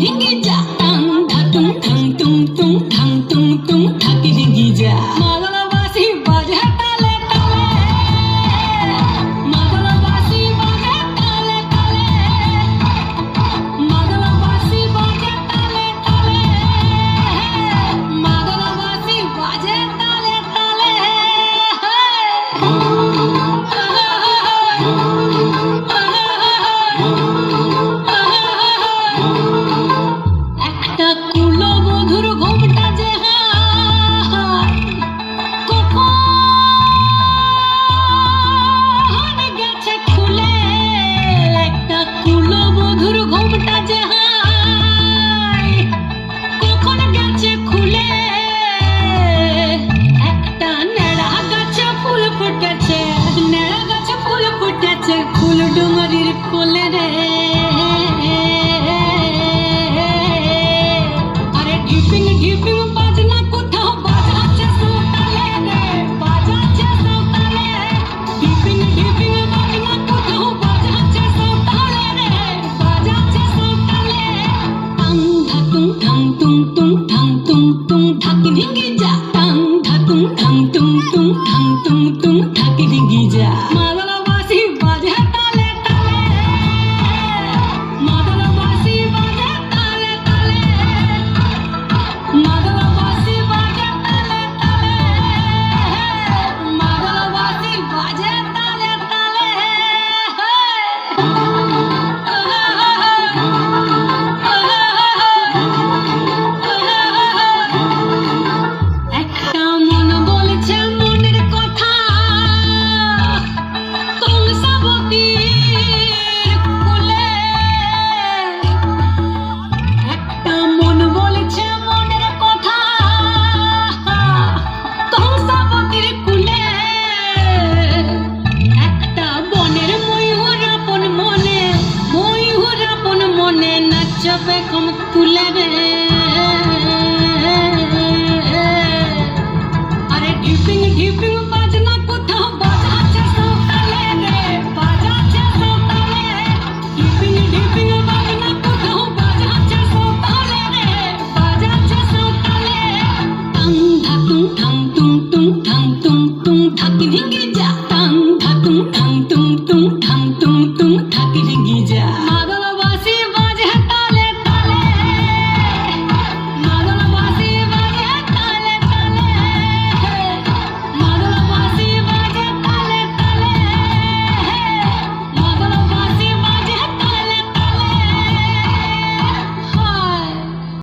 ঢিঙ্গি যা টাং ধাতুং ঠাং তুং তুং ঠাং তুং তুং ঠাকি ঢিঙ্গি যা মাদলা বাঁশি বাজে তালে তালে মাদলা বাঁশি বাজে তালে তালে মাদলা বাঁশি বাজে তালে তালে মাদলা বাঁশি বাজে তালে তালে একটা কুলবধূর ঘোমটা যে কখন গেছে খুলে একটা কুলবধূর ঘোমটা যে কখন গেছে খুলে একটা নেড়া গাছে ফুল ফুটেছে নেড়া গাছে ফুল ফুটেছে ফুল ডুমারির কোলে রে আরে ঢিপিং ঢিপিং বাজনা কোথাও বাজাচ্ছে সোতালে রে বাজাচ্ছে সোতালে ঢিপিং ঢিপিং বাজনা কোথাও বাজাচ্ছে সোতালে রে বাজাচ্ছে সোতালে টাং ধাতুং ঠাং তুং তুং ঠাং তুং তুং ঠাকি ঢিঙ্গি যা টাং ধাতুং ঠাং তুং তুং ঠাং তুং তুং ঠাকি ঢিঙ্গি যা মাদলা বাঁশি বাজে তালে তালে মাদলা বাঁশি বাজে তালে তালে মাদলা বাঁশি বাজে তালে তালে মাদলা বাঁশি বাজে তালে তালে একটা মন বলছে মনের কথা কংসাবতীর কোলে একটা মন বলছে মনের কথা কংসাবতীর কোলে একটা বনের ময়ূর আপন মনে নাচবে কম তুলে রে আরে ঢিপিং ঢিপিং বাজনা কোথাও বাজাচ্ছে সোতালে রে বাজাচ্ছে সোতালে ঢিপিং ঢিপিং বাজনা কোথাও বাজাচ্ছে সোতালে রে বাজাচ্ছে সোতালে টাং ধাতুং ঠাং তুং তুং ঠাং তুং তুং ঠাকি ঢিঙ্গি যা টাং